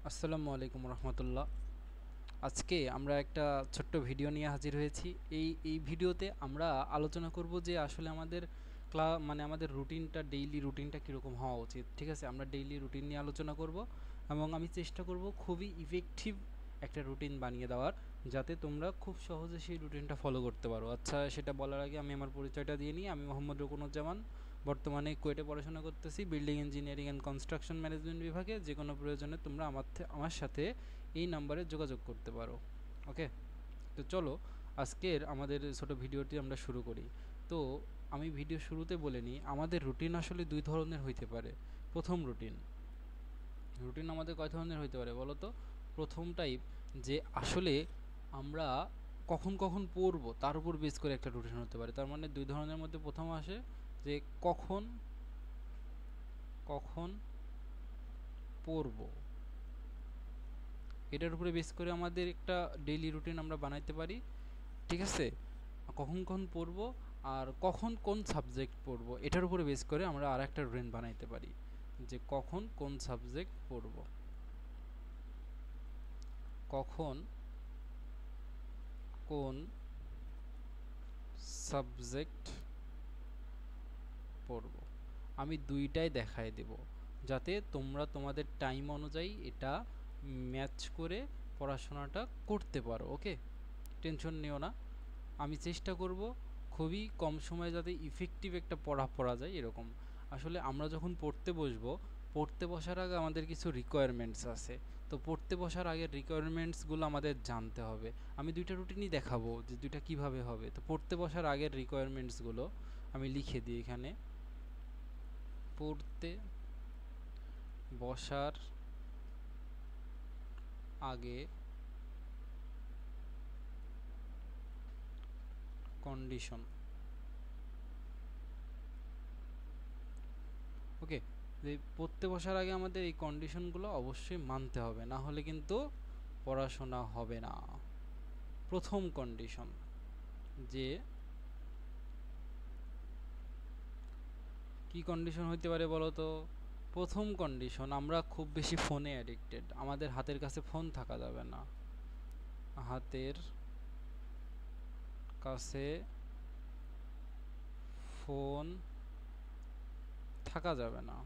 আসসালামু আলাইকুম রহমতুল্লাহ। আজকে আমরা একটা ছোট্ট ভিডিও নিয়ে হাজির হয়েছি। এই ভিডিওতে আমরা আলোচনা করব যে আসলে আমাদের আমাদের রুটিনটা, ডেইলি রুটিনটা কীরকম হওয়া উচিত। ঠিক আছে, আমরা ডেইলি রুটিন নিয়ে আলোচনা করব এবং আমি চেষ্টা করব খুবই ইফেক্টিভ একটা রুটিন বানিয়ে দেওয়ার, যাতে তোমরা খুব সহজে সেই রুটিনটা ফলো করতে পারো। আচ্ছা, সেটা বলার আগে আমি আমার পরিচয়টা দিয়ে নিই। আমি মোহাম্মদ রুকনুজ্জামান, বর্তমানে কুয়েটে পড়াশোনা করতেছি building engineering and construction management বিভাগে। যে কোনো প্রয়োজনে তোমরা আমার সাথে এই নাম্বারে যোগাযোগ করতে পারো। ওকে, তো চলো আজকের আমাদের ছোট ভিডিওটি আমরা শুরু করি। তো আমি ভিডিও শুরুতে বলে নিই, আমাদের রুটিন আসলে দুই ধরনের হইতে পারে। প্রথম রুটিন রুটিন আমাদের কয় ধরনের হইতে পারে বলো তো? প্রথম টাইপ, যে আসলে আমরা কখন কখন পড়বো তার উপর বেস করে একটা রুটিন হতে পারে। তার মানে দুই ধরনের মধ্যে প্রথম আসে যে কখন কখন পড়বো, এটার উপরে বেস করে আমাদের একটা ডেইলি রুটিন আমরা বানাইতে পারি। ঠিক আছে, কখন কখন পড়বো আর কখন কোন সাবজেক্ট পড়বো, এটার উপরে বেস করে আমরা আর একটা রুটিন বানাইতে পারি, যে কখন কোন সাবজেক্ট পড়বো, কখন কোন সাবজেক্ট পড়বো। আমি দুইটাই দেখায় দেব, যাতে তোমরা তোমাদের টাইম অনুযায়ী এটা ম্যাচ করে পড়াশোনাটা করতে পারো। ওকে, টেনশন নিও না। আমি চেষ্টা করব খুবই কম সময়ে যাতে ইফেক্টিভ একটা পড়া যায় এরকম। আসলে আমরা যখন পড়তে বসবো, পড়তে বসার আগে আমাদের কিছু রিকোয়ারমেন্টস আছে। তো পড়তে বসার আগের রিকোয়ারমেন্টসগুলো আমাদের জানতে হবে। আমি দুইটা রুটিনই দেখাবো যে দুইটা কিভাবে হবে। তো পড়তে বসার আগের রিকোয়ারমেন্টসগুলো আমি লিখে দিই এখানে। পড়তে বসার আগে কন্ডিশন। ওকে, যে পড়তে বসার আগে আমাদের এই কন্ডিশনগুলো অবশ্যই মানতে হবে, না হলে কিন্তু পড়াশোনা হবে না। প্রথম কন্ডিশন, যে কি কন্ডিশন হইতে পারে বলো তো? প্রথম কন্ডিশন, আমরা খুব বেশি ফোনে অ্যাডিক্টেড। আমাদের হাতের কাছে ফোন থাকা যাবে না। হাতের কাছে ফোন থাকা যাবে না।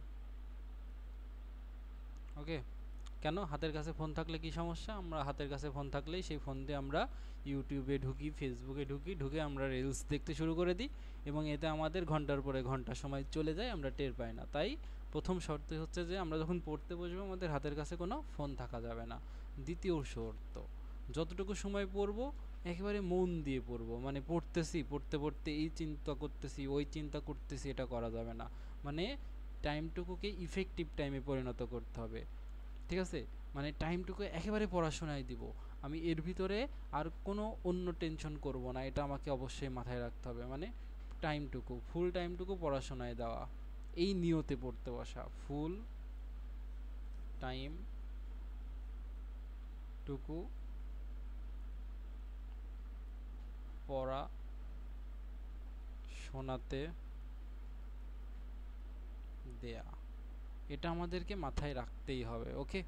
ওকে, কেন হাতের কাছে ফোন থাকলে কি সমস্যা? আমরা হাতের কাছে ফোন থাকলেই সেই ফোন দিয়ে আমরা ইউটিউবে ঢুকি, ফেসবুকে ঢুকে আমরা রিলস দেখতে শুরু করে দিই এবং এতে আমাদের ঘন্টার পরে ঘন্টা সময় চলে যায়, আমরা টের পাই না। তাই প্রথম শর্ত হচ্ছে যে আমরা যখন পড়তে বসবো আমাদের হাতের কাছে কোনো ফোন থাকা যাবে না। দ্বিতীয় শর্ত, যতটুকু সময় পড়বো একেবারে মন দিয়ে পড়বো। মানে পড়তে পড়তে এই চিন্তা করতেছি ওই চিন্তা করতেছি, এটা করা যাবে না। মানে টাইমটুকুকে ইফেক্টিভ টাইমে পরিণত করতে হবে। ঠিক আছে, মানে টাইমটুকু একেবারে পড়াশোনায় দিব। আমি এর ভিতরে আর কোনো অন্য টেনশন করব না, এটা আমাকে অবশ্যই মাথায় রাখতে হবে। মানে টাইমটুকু, ফুল টাইমটুকু পড়াশোনায় দেওয়া, এই নিয়তে পড়তে বসা। ফুল টাইমটুকু পড়া শোনাতে দেয়া, এটা আমাদেরকে মাথায় রাখতেই হবে। ওকে,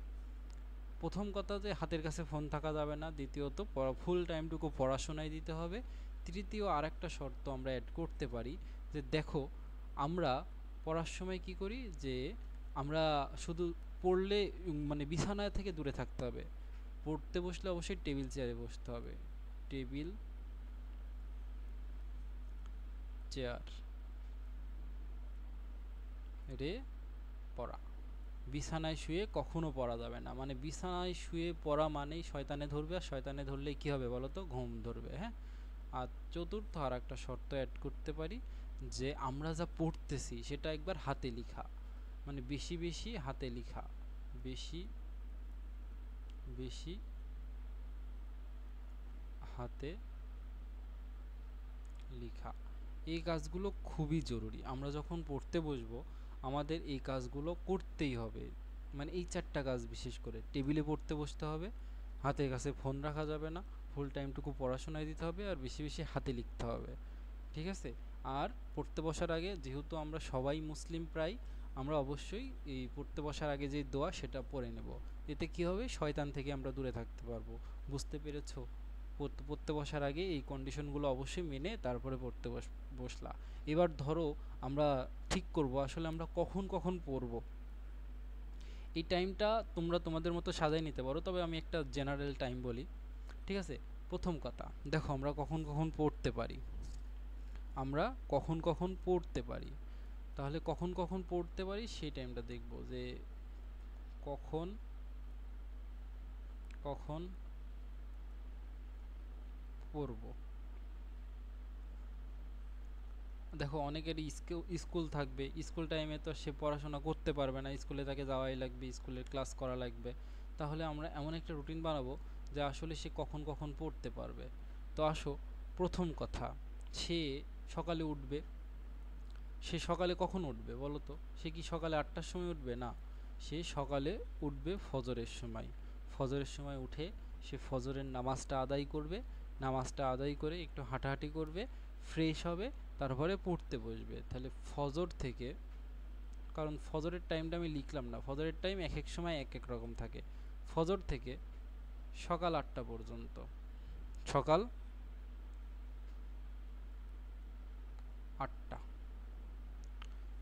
প্রথম কথা যে হাতের কাছে ফোন থাকা যাবে না, দ্বিতীয়ত ফুল টাইমটুকু পড়াশোনায় দিতে হবে। তৃতীয় আর একটা শর্ত আমরা অ্যাড করতে পারি, যে দেখো আমরা পড়ার সময় কি করি, যে আমরা শুধু পড়লে মানে বিছানায় থেকে দূরে থাকতে হবে। পড়তে বসলে অবশ্যই টেবিল চেয়ারে বসতে হবে। টেবিল চেয়ার রে পড়া। বিছানায় শুয়ে কখনো পড়া যাবে না। মানে বিছানায় শুয়ে পড়া মানেই শয়তানে ধরবে, আর শয়তানে ধরলেই কী হবে বলো তো? ঘুম ধরবে। হ্যাঁ, আর চতুর্থ আর একটা শর্ত অ্যাড করতে পারি, যে আমরা যা পড়তেছি সেটা একবার হাতে লেখা। মানে বেশি বেশি হাতে লেখা, বেশি বেশি হাতে লেখা। এই কাজগুলো খুবই জরুরি। আমরা যখন পড়তে বসবো আমাদের এই কাজগুলো করতেই হবে। মানে এই চারটা কাজ বিশেষ করে, টেবিলে পড়তে বসতে হবে, হাতের কাছে ফোন রাখা যাবে না, ফুল টাইমটুকু পড়াশোনায় দিতে হবে, আর বেশি বেশি হাতে লিখতে হবে। ঠিক আছে, আর পড়তে বসার আগে যেহেতু আমরা সবাই মুসলিম প্রায়, আমরা অবশ্যই এই পড়তে বসার আগে যে দোয়া সেটা পড়ে নেব। এতে কি হবে, শয়তান থেকে আমরা দূরে থাকতে পারবো। বুঝতে পেরেছো? পড়তে বসার আগে এই কন্ডিশনগুলো অবশ্যই মেনে তারপরে পড়তে বসলা। এবার ধরো আমরা ঠিক করব আসলে আমরা কখন কখন পড়ব। এই টাইমটা তোমরা তোমাদের মতো সাজাই নিতে পারো, তবে আমি একটা জেনারেল টাইম বলি, ঠিক আছে? প্রথম কথা, দেখো আমরা কখন কখন পড়তে পারি। আমরা কখন কখন পড়তে পারি, তাহলে কখন কখন পড়তে পারি সেই টাইমটা দেখব যে কখন কখন পড়ব। দেখো অনেকেরই স্কুল থাকবে, স্কুল টাইমে তো সে পড়াশোনা করতে পারবে না, স্কুলে তাকে যাওয়াই লাগবে, স্কুলের ক্লাস করা লাগবে। তাহলে আমরা এমন একটা রুটিন বানাবো যে আসলে সে কখন কখন পড়তে পারবে। তো আসো, প্রথম কথা, সে সকালে উঠবে। সে সকালে কখন উঠবে বলো তো? সে কি সকালে 8টার সময় উঠবে? না, সে সকালে উঠবে ফজরের সময়। ফজরের সময় উঠে সে ফজরের নামাজটা আদায় করবে। নামাজটা আদায় করে একটু হাঁটাহাঁটি করবে, ফ্রেশ হবে, তারপরে পড়তে বসবে। তাহলে ফজর থেকে, কারণ ফজরের টাইমটা আমি লিখলাম না, ফজরের টাইম এক এক সময় এক এক রকম থাকে। ফজর থেকে সকাল 8টা পর্যন্ত, সকাল 8টা,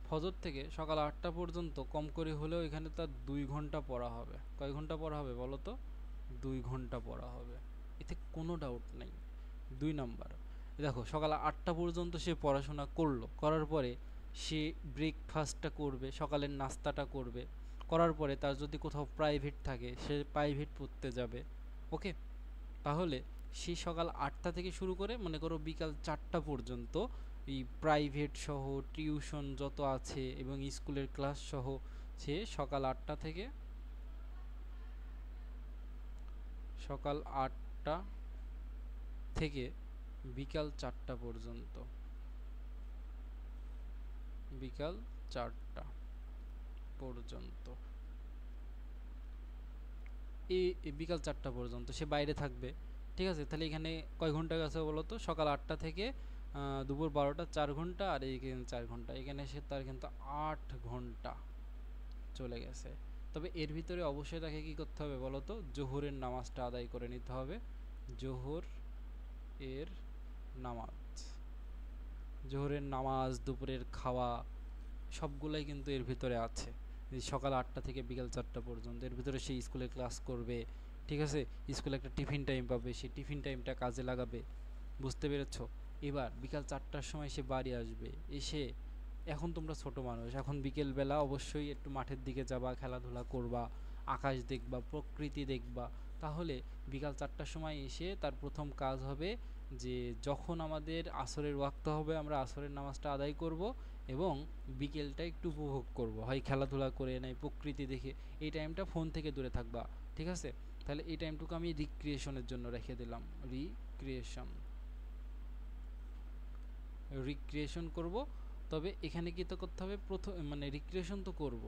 ফজর থেকে সকাল 8টা পর্যন্ত কম করে হলেও এখানে তার 2 ঘন্টা পড়া হবে। কয় ঘন্টা পড়া হবে বলো তো? 2 ঘন্টা পড়া হবে, এতে কোনো ডাউট নাই। 2 নাম্বার, দেখো সকাল 8টা পর্যন্ত সে পড়াশোনা করলো, করার পরে সে ব্রেকফাস্টটা করবে, সকালের নাস্তাটা করবে, করার পরে তার যদি কোথাও প্রাইভেট থাকে সে প্রাইভেট পড়তে যাবে। ওকে, তাহলে সে সকাল 8টা থেকে শুরু করে মনে করো বিকাল 4টা পর্যন্ত এই প্রাইভেট সহ টিউশন যত আছে এবং স্কুলের ক্লাস সহ সে সকাল 8টা থেকে বিকাল 4টা পর্যন্ত, বিকাল 4টা পর্যন্ত এই বিকাল 4টা পর্যন্ত সে বাইরে থাকবে। ঠিক আছে, তাহলে এখানে কয় ঘন্টা গেছে বলো তো? সকাল 8টা থেকে দুপুর 12টা, 4 ঘন্টা, আর এইখানে 4 ঘন্টা, এখানে সে তার কিন্তু 8 ঘন্টা চলে গেছে। তবে এর ভিতরে অবশ্যই তাকে কি করতে হবে বলো তো? জোহরের নামাজটা আদায় করে নিতে হবে। জোহর এর নামাজ, জোহরের নামাজ, দুপুরের খাওয়া, সবগুলাই কিন্তু এর ভিতরে আছে। সকাল 8টা থেকে বিকাল 4টা পর্যন্ত এর ভিতরে সে স্কুলে ক্লাস করবে। ঠিক আছে, স্কুলে একটা টিফিন টাইম পাবে, সেই টিফিন টাইমটা কাজে লাগাবে। বুঝতে পেরেছো? এবার বিকাল 4টার সময় সে বাড়ি আসবে, এসে, এখন তোমরা ছোট মানুষ, এখন বিকেল বেলা অবশ্যই একটু মাঠের দিকে যাবা, খেলাধুলা করবা, আকাশ দেখবা, প্রকৃতি দেখবা। তাহলে বিকাল 4টার সময় এসে তার প্রথম কাজ হবে যে যখন আমাদের আসরের ওয়াক্ত হবে আমরা আসরের নামাজটা আদায় করব এবং বিকেলটা একটু উপভোগ করব, হয় খেলাধুলা করে নাই প্রকৃতি দেখে। এই টাইমটা ফোন থেকে দূরে থাকবা। ঠিক আছে, তাহলে এই টাইমটুকু আমি রিক্রিয়েশনের জন্য রেখে দিলাম। রিক্রিয়েশন, রিক্রিয়েশন করব। তবে এখানে কি তো করতে হবে, প্রথম মানে রিক্রিয়েশন তো করব,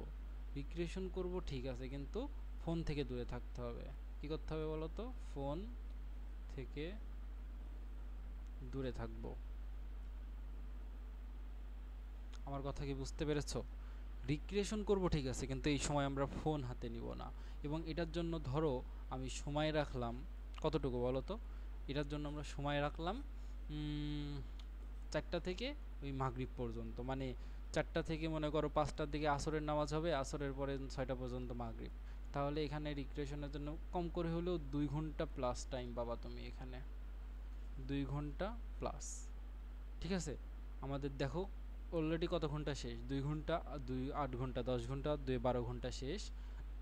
রিক্রিয়েশন করব ঠিক আছে, কিন্তু ফোন থেকে দূরে থাকতে হবে। কি করতে হবে বলো তো? ফোন থেকে দূরে থাকবো। আমার কথা কি বুঝতে পেরেছো? রিক্রিয়েশন করব ঠিক আছে, কিন্তু এই সময় আমরা ফোন হাতে নিব না। এবং এটার জন্য ধরো আমি সময় রাখলাম কতটুকু বলো তো? এটার জন্য আমরা সময় রাখলাম 4টা থেকে ওই মাগরিব পর্যন্ত, মানে 4টা থেকে মনে করো 5টার দিকে আসরের নামাজ হবে, আসরের পরে 6টা পর্যন্ত মাগরিব। তাহলে এখানে রিক্রিয়েশনের জন্য কম করে হলেও 2 ঘন্টা প্লাস টাইম পাবা তুমি এখানে, 2 ঘন্টা প্লাস। ঠিক আছে, আমাদের দেখো অলরেডি কত ঘন্টা শেষ? 2 ঘন্টা, 2 8 ঘন্টা, 10 ঘন্টা, 2 12 ঘন্টা শেষ।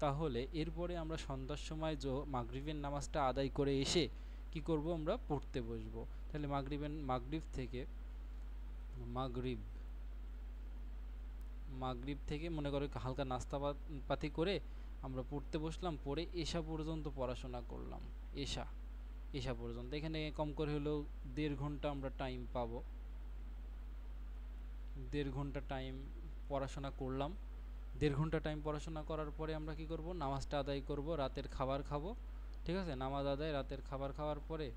তাহলে এরপরে আমরা সন্ধ্যার সময় মাগরিবের নামাজটা আদায় করে এসে কি করব? আমরা পড়তে বসবো। তাহলে মাগরিব থেকে, মাগরিব মাগরিব থেকে মনে করো হালকা নাস্তা পাতি করে আমরা পড়তে বসলাম, পড়ে এশা পর্যন্ত পড়াশোনা করলাম। এশা এশা পর্যন্ত এখানে কম করে হলেও 1.5 ঘন্টা আমরা টাইম পাবো। 1.5 ঘন্টা টাইম পড়াশোনা করলাম। 1.5 ঘন্টা টাইম পড়াশোনা করার পরে আমরা কি করব? নামাজটা আদায় করব, রাতের খাবার খাবো। ঠিক আছে, নামাজ আদায়, রাতের খাবার খাওয়ার পরে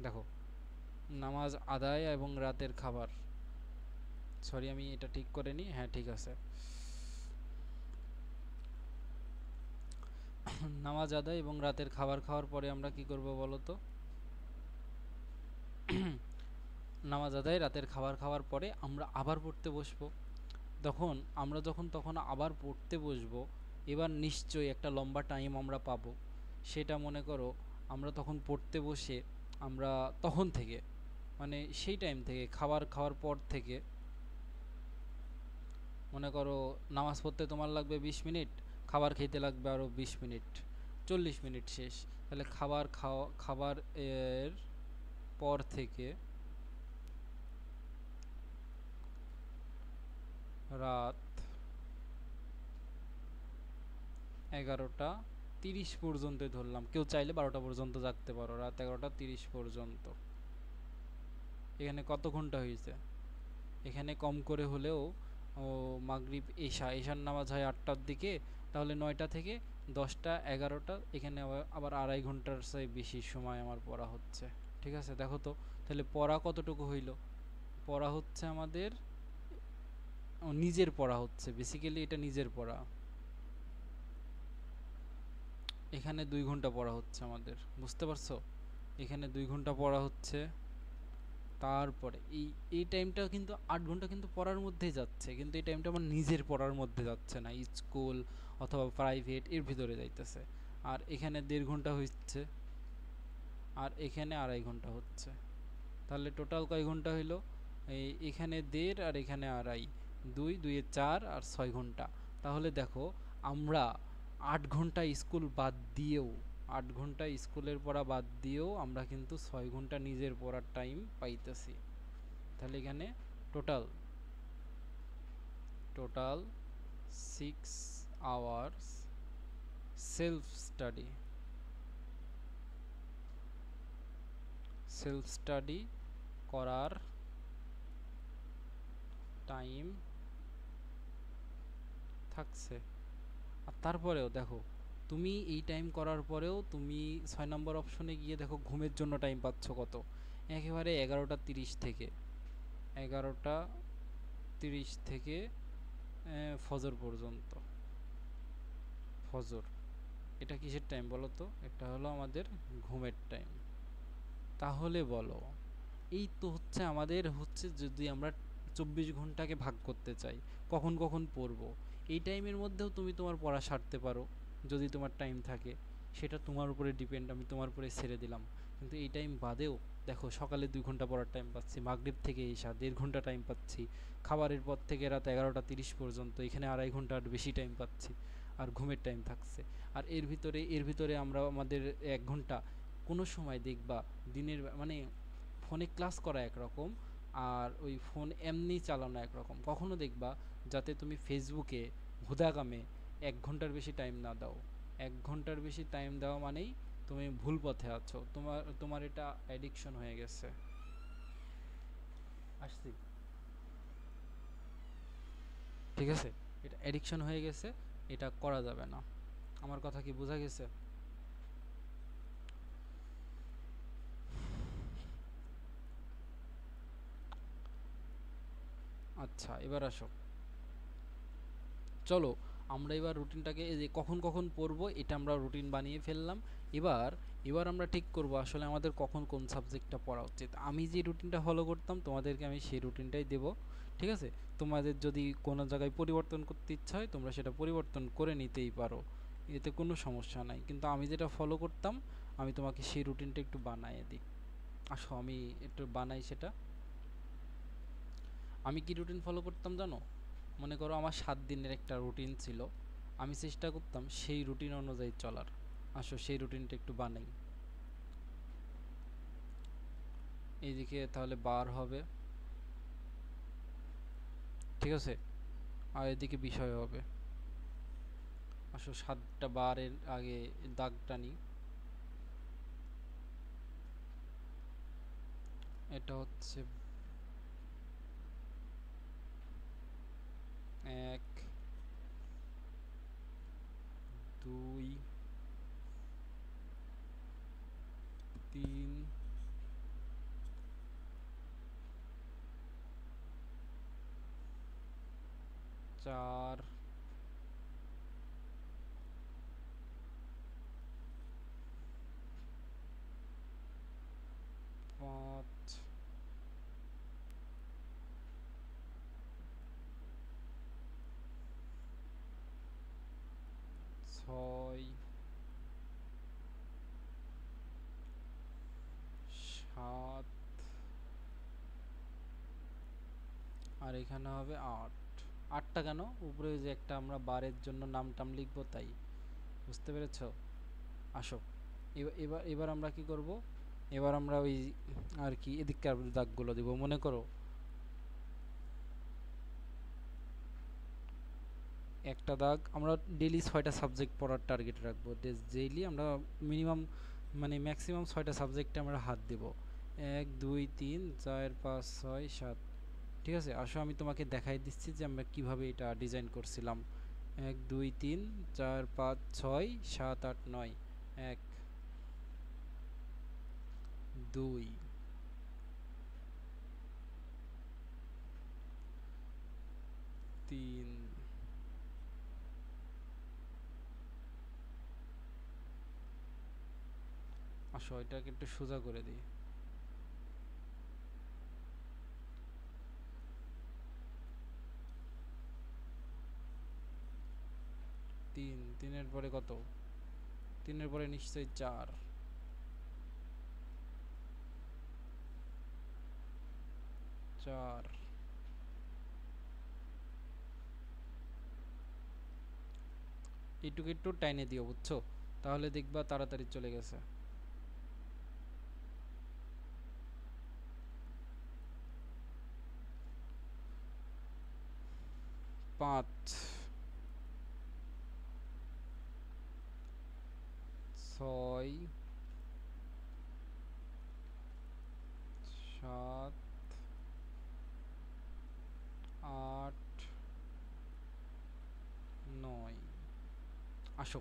দেখো, নামাজ আদায় এবং রাতের খাবার, সরি আমি এটা ঠিক করে নিই, হ্যাঁ ঠিক আছে। নামাজ আদায় এবং রাতের খাবার খাওয়ার পরে আমরা কি করব বলো তো? নামাজ আদায় রাতের খাবার খাওয়ার পরে আমরা আবার পড়তে বসবো। তখন আবার পড়তে বসবো, এবার নিশ্চয়ই একটা লম্বা টাইম আমরা পাবো। সেটা মনে করো আমরা তখন পড়তে বসে আমরা তখন থেকে, মানে সেই টাইম থেকে খাবার খাওয়ার পর থেকে, মনে করো নামাজ পড়তে তোমার লাগবে 20 মিনিট, খাবার খেতে লাগবে আরও 20 মিনিট, 40 মিনিট শেষ। তাহলে খাবার এর পর থেকে রাত 11টা 30 পর্যন্ত ধরলাম, কেউ চাইলে 12টা পর্যন্ত জাগতে পারো, রাত 11টা 30 পর্যন্ত। এখানে কত ঘন্টা হয়েছে? এখানে কম করে হলেও ও মাগরিব এশার নামাজ হয় 8টার দিকে, তাহলে 9টা থেকে 10টা 11টা, এখানে আবার আড়াই ঘন্টার চেয়ে বেশি সময় আমার পড়া হচ্ছে। ঠিক আছে, দেখো তো তাহলে পড়া কতটুকু হইল? পড়া হচ্ছে আমাদের নিজের পড়া হচ্ছে, বেসিক্যালি এটা নিজের পড়া। এখানে 2 ঘন্টা পড়া হচ্ছে আমাদের, বুঝতে পারছো? এখানে 2 ঘন্টা পড়া হচ্ছে। তারপরে এই টাইমটা কিন্তু 8 ঘন্টা কিন্তু পড়ার মধ্যেই যাচ্ছে, কিন্তু এই টাইমটা আমার নিজের পড়ার মধ্যে যাচ্ছে না, স্কুল অথবা প্রাইভেট এর ভিতরে যাইতেছে। আর এখানে 1.5 ঘন্টা হচ্ছে, আর এখানে 2.5 ঘন্টা হচ্ছে। তাহলে টোটাল কয় ঘন্টা হইলো? এখানে 1.5 আর এখানে 2.5, 2 2 4 আর 6 ঘন্টা। তাহলে দেখো আমরা 8 ঘন্টা স্কুল বাদ দিয়েও, 8 ঘন্টা স্কুলের পড়া বাদ দিয়েও আমরা কিন্তু 6 ঘন্টা নিজের পড়ার টাইম পাইতেছি। তাহলে এখানে total total 6 hours self study করার টাইম থাকছে। আর তারপরেও দেখো, তুমি এই টাইম করার পরেও তুমি 6 নম্বর অপশনে গিয়ে দেখো ঘুমের জন্য টাইম পাচ্ছ কত? একেবারে 11টা 30 থেকে ফজর পর্যন্ত। ফজর, এটা কিসের টাইম বলো তো? এটা হলো আমাদের ঘুমের টাইম। তাহলে বলো, এই তো হচ্ছে আমাদের হচ্ছে, যদি আমরা 24 ঘন্টাকে ভাগ করতে চাই কখন কখন পড়বো, এই টাইমের মধ্যেও তুমি তোমার পড়া সারতে পারো যদি তোমার টাইম থাকে, সেটা তোমার উপরে ডিপেন্ড, আমি তোমার উপরে ছেড়ে দিলাম। কিন্তু এই টাইম বাদেও দেখো, সকালে 2 ঘন্টা পড়ার টাইম পাচ্ছি, মাগরিব থেকে এসা 1.5 ঘন্টা টাইম পাচ্ছি, খাবারের পর থেকে রাত 11টা 30 পর্যন্ত এখানে 2.5 ঘন্টার বেশি টাইম পাচ্ছি, আর ঘুমের টাইম থাকছে। আর এর ভিতরে আমরা আমাদের 1 ঘন্টা কোনো সময় দেখবা দিনের মানে ফোনে ক্লাস করা একরকম, আর ওই ফোন এমনি চালানো একরকম। কখনো দেখবা যাতে তুমি ফেসবুকে হুদাগামে 1 ঘন্টার বেশি টাইম না দাও। 1 ঘন্টার বেশি টাইম দেওয়া মানেই তুমি ভুল পথে আছো, তোমার এটা অ্যাডিকশন হয়ে গেছে। আসছি, ঠিক আছে, এটা অ্যাডিকশন হয়ে গেছে, এটা করা যাবে না। আমার কথা কি বোঝা গেছে? আচ্ছা, এবার আসো, চলো আমরা এবার রুটিনটাকে, এই যে কখন কখন পড়বো এটা আমরা রুটিন বানিয়ে ফেললাম। এবার এবার আমরা ঠিক করব আসলে আমাদের কখন কোন সাবজেক্টটা পড়া উচিত। আমি যে রুটিনটা ফলো করতাম তোমাদেরকে আমি সেই রুটিনটাই দেব, ঠিক আছে? তোমাদের যদি কোনো জায়গায় পরিবর্তন করতে ইচ্ছা হয় তোমরা সেটা পরিবর্তন করে নিতেই পারো, এতে কোনো সমস্যা নাই। কিন্তু আমি যেটা ফলো করতাম, আমি তোমাকে সেই রুটিনটা একটু বানিয়ে দিই। আসো আমি একটু বানাই সেটা। আমি কি রুটিন ফলো করতাম জানো? মনে করো আমার 7 দিনের একটা রুটিন ছিল, আমি চেষ্টা করতাম সেই রুটিন অনুযায়ী চলার। আসো সেই রুটিনটা একটু বানাই। এইদিকে তাহলে বার হবে, ঠিক আছে, আর এদিকে বিষয় হবে। আসো 7টা বারের আগে দাগ টানি। এটা হচ্ছে 1 2 3 4 5 6 7 আর এখানে হবে 8। 8টা কেন? উপরে যে একটা আমরা বারের জন্য নাম টাম লিখবো তাই। বুঝতে পেরেছো? আসো এবার এবার আমরা কি করব, এবার আমরা ওই আর কি এদিককার দাগগুলো দিব। মনে করো একটা দাগ আমরা ডেইলি 6টা সাবজেক্ট পড়ার টার্গেট রাখবো। ডেইলি আমরা মিনিমাম মানে ম্যাক্সিমাম 6টা সাবজেক্টে আমরা হাত দেব। 1 2 3 4 5 6 7। ঠিক আছে, আসো আমি তোমাকে দেখাই দিচ্ছি যে আমরা কিভাবে এটা ডিজাইন করছিলাম। 1 2 3 4 5 6 7 8 9। 1 2 3 আসো এটাকে একটু সোজা করে দিই। 3 3 এর পরে কত? 3 এর পরে নিশ্চয়ই 4। 4 এইটুকু একটু টাইনে দিও, বুঝছো? তাহলে দেখবা তাড়াতাড়ি চলে গেছে। 5 6 7 8 9। আসো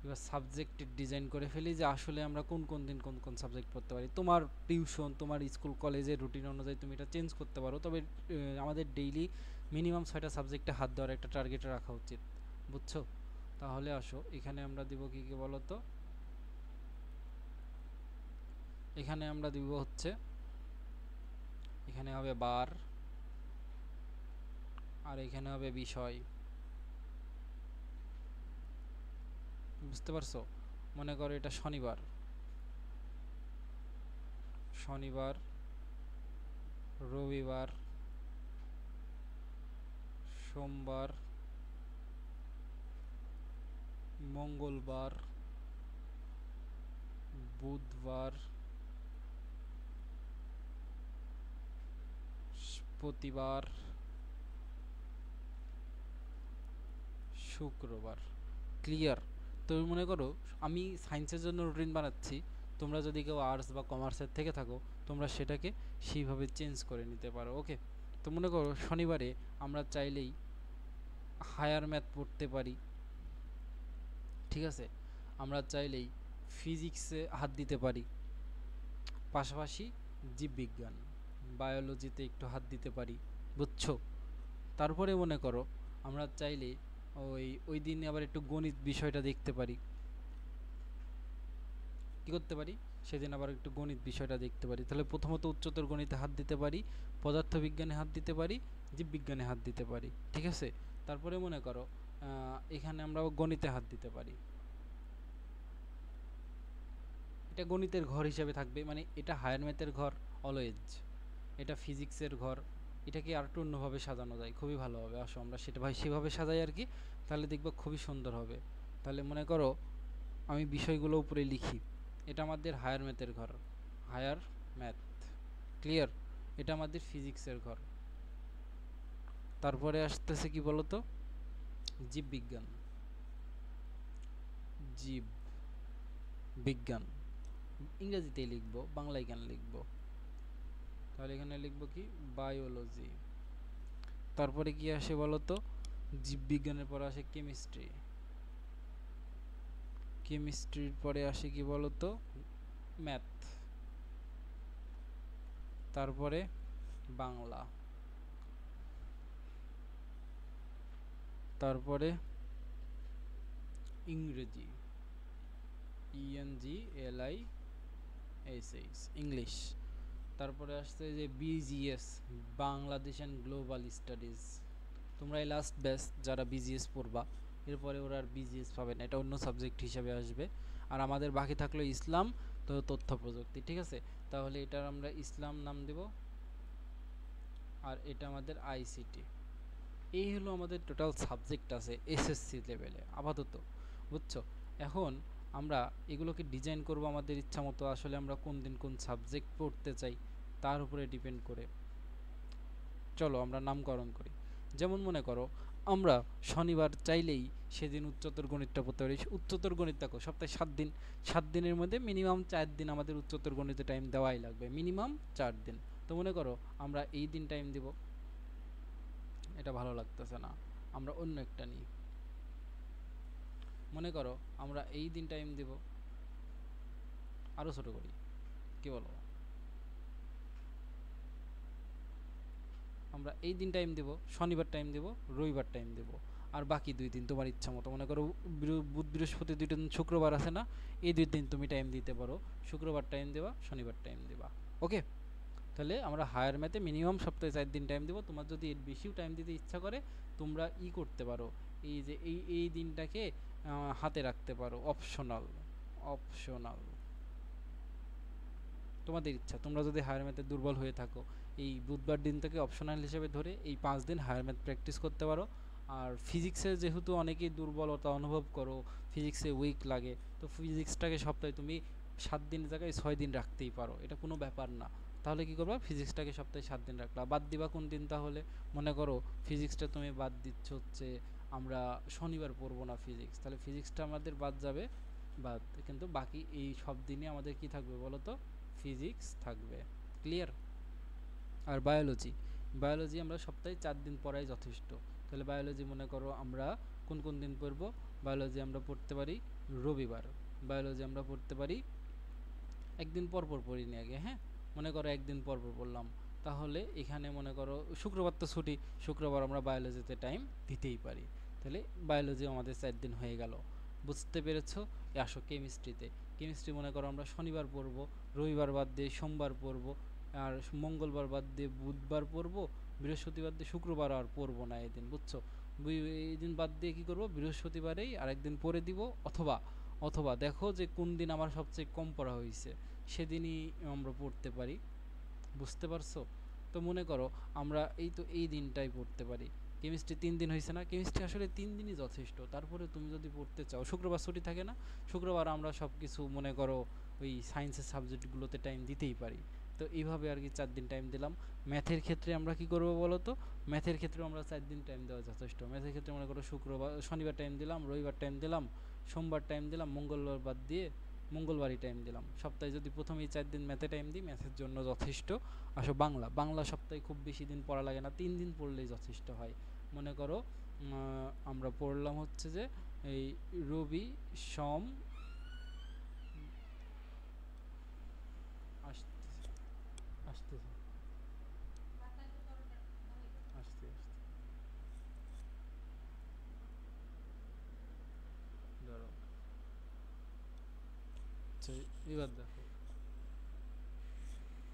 এবার সাবজেক্টের ডিজাইন করে ফেলি যে আসলে আমরা কোন কোন দিন কোন কোন সাবজেক্ট পড়তে পারি। তোমার টিউশন, তোমার স্কুল কলেজের রুটিন অনুযায়ী তুমি এটা চেঞ্জ করতে পারো, তবে আমাদের ডেইলি মিনিমাম 6টা সাবজেক্টে হাত দেওয়ার একটা টার্গেট রাখা উচিত। বুঝছো? তাহলে আসো এখানে আমরা দিব কি কি বলো তো। এখানে আমরা দিব হচ্ছে, এখানে হবে বার আর এখানে হবে বিষয়। বুঝতে পারছো? মনে করো এটা শনিবার, শনিবার, রবিবার, সোমবার, মঙ্গলবার, বুধবার, প্রতিবার, শুক্রবার। ক্লিয়ার? তুমি মনে করো আমি সায়েন্সের জন্য রুটিন বানাচ্ছি, তোমরা যদি কেউ আর্টস বা কমার্সের থেকে থাকো তোমরা সেটাকে সেইভাবে চেঞ্জ করে নিতে পারো। ওকে? তো মনে করো শনিবারে আমরা চাইলেই হায়ার ম্যাথ পড়তে পারি। ঠিক আছে, আমরা চাইলেই ফিজিক্সে হাত দিতে পারি, পাশাপাশি জীববিজ্ঞান বায়োলজিতে একটু হাত দিতে পারি। বুঝছো? তারপরে মনে করো আমরা চাইলে ওই ওই দিন আবার একটু গণিত বিষয়টা দেখতে পারি। কি করতে পারি? সেদিন আবার একটু গণিত বিষয়টা দেখতে পারি। তাহলে প্রথমত উচ্চতর গণিতে হাত দিতে পারি, পদার্থবিজ্ঞানে হাত দিতে পারি, জীববিজ্ঞানে হাত দিতে পারি। ঠিক আছে, তারপরে মনে করো এখানে আমরা গণিতে হাত দিতে পারি। এটা গণিতের ঘর হিসেবে থাকবে, মানে এটা হায়ার ম্যাথের ঘর অলওয়েজ, এটা ফিজিক্সের ঘর। এটাকে আর একটু অন্যভাবে সাজানো যায়, খুবই ভালো হবে। আসো আমরা সেটা ভাই সেভাবে সাজাই আর কি, তাহলে দেখবো খুবই সুন্দর হবে। তাহলে মনে করো আমি বিষয়গুলো উপরে লিখি। এটা আমাদের হায়ার ম্যাথের ঘর, হায়ার ম্যাথ। ক্লিয়ার? এটা আমাদের ফিজিক্সের ঘর। তারপরে আসতেছে কি বলতো, জীববিজ্ঞান, জীব বিজ্ঞান। ইংরেজিতেই লিখবো, বাংলায় কেন লিখবো? তাহলে এখানে লিখবো কি বায়োলজি। তারপরে কি আসে বলতো, জীববিজ্ঞানের পরে আসে কেমিস্ট্রি, কেমিস্ট্রির পরে আসে কি বলতো ম্যাথ, তারপরে বাংলা, তারপরে ইংরেজি, ENGLISH, ইংলিশ। তারপরে আসছে যে BGS, Bangladesh and global studies. তোমরা এই লাস্ট ব্যাচ যারা BGS পড়বা, এরপরে ওরা আর BGS পাবে না, এটা অন্য সাবজেক্ট হিসাবে আসবে। আর আমাদের বাকি থাকলো ইসলাম তো তথ্য প্রযুক্তি, ঠিক আছে। তাহলে এটার আমরা ইসলাম নাম দেব, আর এটা আমাদের ICT। এই হলো আমাদের টোটাল সাবজেক্ট আছে SSC লেভেলে আপাতত, বুঝছো। এখন আমরা এগুলোকে ডিজাইন করব আমাদের ইচ্ছা মতো। আসলে আমরা কোন দিন কোন সাবজেক্ট পড়তে চাই তার উপরে ডিপেন্ড করে। চলো আমরা নামকরণ করি। যেমন মনে করো আমরা শনিবার চাইলেই সেদিন উচ্চতর গণিতটা পড়তে পারি। উচ্চতর গণিত দেখো সপ্তাহে 7 দিন, 7 দিনের মধ্যে মিনিমাম 4 দিন আমাদের উচ্চতর গণিতে টাইম দেওয়াই লাগবে, মিনিমাম 4 দিন। তো মনে করো আমরা এই দিন টাইম দিব, এটা ভালো লাগতেছে না, আমরা অন্য একটা নিই। মনে করো আমরা এই দিন টাইম দিব, আরো ছোট করি, কি বলো, আমরা এই দিন টাইম দেব, শনিবার টাইম দেব, রবিবার টাইম দেব, আর বাকি 2 দিন তোমার ইচ্ছা মতো। মনে করো বুধ বৃহস্পতি 2টা দিন, শুক্রবার আছে না, এই 2 দিন তুমি টাইম দিতে পারো, শুক্রবার টাইম দেবা, শনিবার টাইম দেবা। ওকে, তাহলে আমরা হায়ার ম্যাথে মিনিমাম সপ্তাহে 4 দিন টাইম দেব। তোমার যদি এর বেশিও টাইম দিতে ইচ্ছা করে তোমরা করতে পারো, এই যে এই দিনটাকে হাতে রাখতে পারো, অপশনাল, অপশনাল তোমাদের ইচ্ছা। তোমরা যদি হায়ার ম্যাথে দুর্বল হয়ে থাকো, এই বুধবার দিনটাকে অপশনাল হিসেবে ধরে এই 5 দিন হায়ার ম্যাথ প্র্যাকটিস করতে পারো। আর ফিজিক্সে যেহেতু অনেকেই দুর্বলতা অনুভব করো, ফিজিক্সে উইক লাগে, তো ফিজিক্সটাকে সপ্তাহে তুমি 7 দিনের জায়গায় 6 দিন রাখতেই পারো, এটা কোনো ব্যাপার না। তাহলে কি করবা, ফিজিক্সটাকে সপ্তাহে 7 দিন রাখলা, বাদ দিবা কোন দিন তাহলে। মনে করো ফিজিক্সটা তুমি বাদ দিচ্ছ হচ্ছে আমরা শনিবার পড়বো না ফিজিক্স, তাহলে ফিজিক্সটা আমাদের বাদ যাবে, বাদ। কিন্তু বাকি এই সব দিনে আমাদের কি থাকবে বলো তো, ফিজিক্স থাকবে। ক্লিয়ার? আর বায়োলজি, বায়োলজি আমরা সপ্তাহে 4 দিন পড়াই যথেষ্ট। তাহলে বায়োলজি মনে করো আমরা কোন কোন দিন পড়ব, বায়োলজি আমরা পড়তে পারি রবিবার, বায়োলজি আমরা পড়তে পারি একদিন পর পর পড়িনি আগে, হ্যাঁ, মনে করো একদিন পর পর পড়লাম। তাহলে এখানে মনে করো শুক্রবার তো ছুটি, শুক্রবার আমরা বায়োলজিতে টাইম দিতেই পারি। তাহলে বায়োলজি আমাদের 4 দিন হয়ে গেল, বুঝতে পেরেছো। আসো কেমিস্ট্রিতে, কেমিস্ট্রি মনে করো আমরা শনিবার পড়বো, রবিবার বাদ দিয়ে সোমবার পড়বো, আর মঙ্গলবার বাদ দিয়ে বুধবার পড়বো, বৃহস্পতিবার দিয়ে শুক্রবার আর পড়বো না এদিন, বুঝছো। এই দিন বাদ দিয়ে কি করব, বৃহস্পতিবারেই আরেকদিন পড়ে দিব, অথবা অথবা দেখো যে কোন দিন আমার সবচেয়ে কম পড়া হয়েছে সেদিনই আমরা পড়তে পারি, বুঝতে পারছো। তো মনে করো আমরা এই দিনটাই পড়তে পারি। কেমিস্ট্রি 3 দিন হয়েছে না, কেমিস্ট্রি আসলে 3 দিনই যথেষ্ট। তারপরে তুমি যদি পড়তে চাও, শুক্রবার ছুটি থাকে না, শুক্রবার আমরা সব কিছু মনে করো ওই সায়েন্সের সাবজেক্টগুলোতে টাইম দিতেই পারি। তো এইভাবে আর কি 4 দিন টাইম দিলাম। ম্যাথের ক্ষেত্রে আমরা কি করবো বলো তো, ম্যাথের ক্ষেত্রে আমরা 4 দিন টাইম দেওয়া যথেষ্ট। ম্যাথের ক্ষেত্রে মনে করো শনিবার টাইম দিলাম, রবিবার টাইম দিলাম, সোমবার টাইম দিলাম, মঙ্গলবার বাদ দিয়ে মঙ্গলবারই টাইম দিলাম। সপ্তাহে যদি প্রথমেই 4 দিন ম্যাথে টাইম দিই, ম্যাথের জন্য যথেষ্ট। আসো বাংলা, বাংলা সপ্তাহে খুব বেশি দিন পড়া লাগে না, 3 দিন পড়লেই যথেষ্ট হয়। মনে করো আমরা পড়লাম হচ্ছে যে এই রবি সোম, আসতেছে আসতেছে আসতে ধরো, আচ্ছা, এবার দেখো,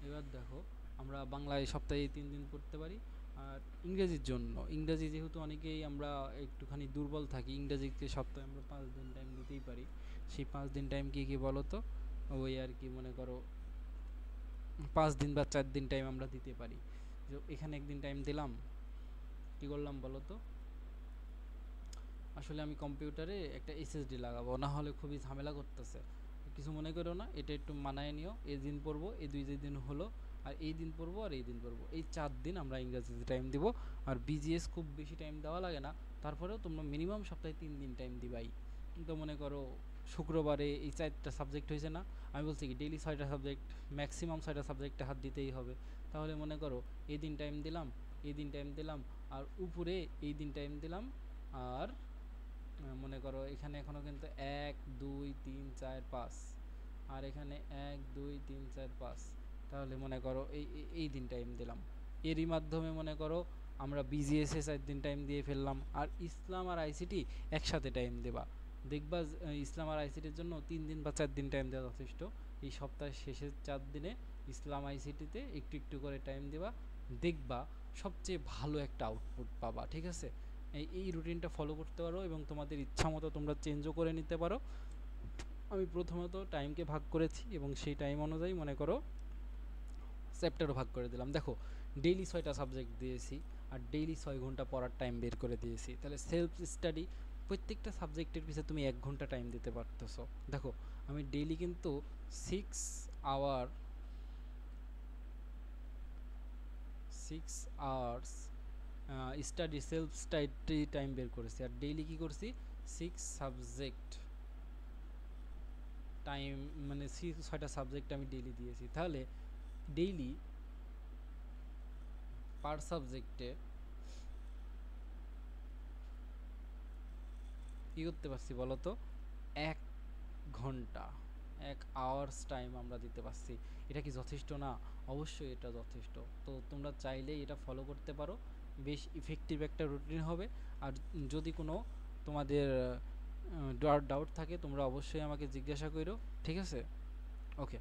এবার দেখো আমরা বাংলায় সপ্তাহে 3 দিন পড়তে পারি। আর ইংরেজির জন্য, ইংরেজি যেহেতু অনেকেই আমরা একটুখানি দুর্বল থাকি, ইংরেজিকে সপ্তাহে আমরা 5 দিন টাইম দিতেই পারি। সেই 5 দিন টাইম কি কি বলো তো, ওই আর কি মনে করো 5 দিন বা 4 দিন টাইম আমরা দিতে পারি। যে এখানে একদিন টাইম দিলাম, কি করলাম বলো তো, আসলে আমি কম্পিউটারে একটা SSD লাগাবো, না হলে খুবই ঝামেলা করতেছে। কিছু মনে করো না, এটা একটু মানায় নিও। এই দিন পড়বো, এই 2 দিন হলো, আর এই দিন পড়বো আর এই দিন পড়বো, এই 4 দিন আমরা ইংরেজিতে টাইম দিব। আর BGS খুব বেশি টাইম দেওয়া লাগে না, তারপরেও তোমরা মিনিমাম সপ্তাহে 3 দিন টাইম দিবাই। তো মনে করো শুক্রবারে এই 4টা সাবজেক্ট হয়েছে না, আমি বলছি কি ডেইলি 6টা সাবজেক্ট, ম্যাক্সিমাম 6টা সাবজেক্টে হাত দিতেই হবে। তাহলে মনে করো এই দিন টাইম দিলাম, এই দিন টাইম দিলাম, আর উপরে এই দিন টাইম দিলাম। আর মনে করো এখানে এখনো কিন্তু 1 2 3 4 5, আর এখানে 1 2 3 4 5। তাহলে মনে করো এই দিন টাইম দিলাম। এরই মাধ্যমে মনে করো আমরা বিজিএসে 4 দিন টাইম দিয়ে ফেললাম, আর ইসলাম আর আইসিটি একসাথে টাইম দেবা। দেখবা ইসলাম আর আইসিটির জন্য 3 দিন বা 4 দিন টাইম দেওয়া যথেষ্ট। এই সপ্তাহের শেষের 4 দিনে ইসলাম আইসিটিতে একটু একটু করে টাইম দেবা, দেখবা সবচেয়ে ভালো একটা আউটপুট পাবা। ঠিক আছে, এই রুটিনটা ফলো করতে পারো এবং তোমাদের ইচ্ছা মতো তোমরা চেঞ্জও করে নিতে পারো। আমি প্রথমত টাইমকে ভাগ করেছি এবং সেই টাইম অনুযায়ী মনে করো চ্যাপ্টারও ভাগ করে দিলাম। দেখো ডেইলি 6টা সাবজেক্ট দিয়েছি আর ডেইলি 6 ঘন্টা পড়ার টাইম বের করে দিয়েছি, তাহলে সেলফ স্টাডি প্রত্যেকটা সাবজেক্টের পিছনে তুমি 1 ঘন্টা টাইম দিতে পারতেছো। দেখো আমি ডেইলি কিন্তু 6 hour 6 hours study self study time বের করেছি, আর ডেইলি কি করছি 6 সাবজেক্ট টাইম, মানে 6টা সাবজেক্ট আমি ডেইলি দিয়েছি। তাহলে ডেইলি পার সাবজেক্টে কী করতে পারছি বলো তো, 1 ঘন্টা 1 আওয়ার্স টাইম আমরা দিতে পারছি। এটা কি যথেষ্ট না? অবশ্যই এটা যথেষ্ট। তো তোমরা চাইলেই এটা ফলো করতে পারো, বেশ ইফেক্টিভ একটা রুটিন হবে। আর যদি কোনো তোমাদের ডাউট থাকে তোমরা অবশ্যই আমাকে জিজ্ঞাসা করো। ঠিক আছে, ওকে।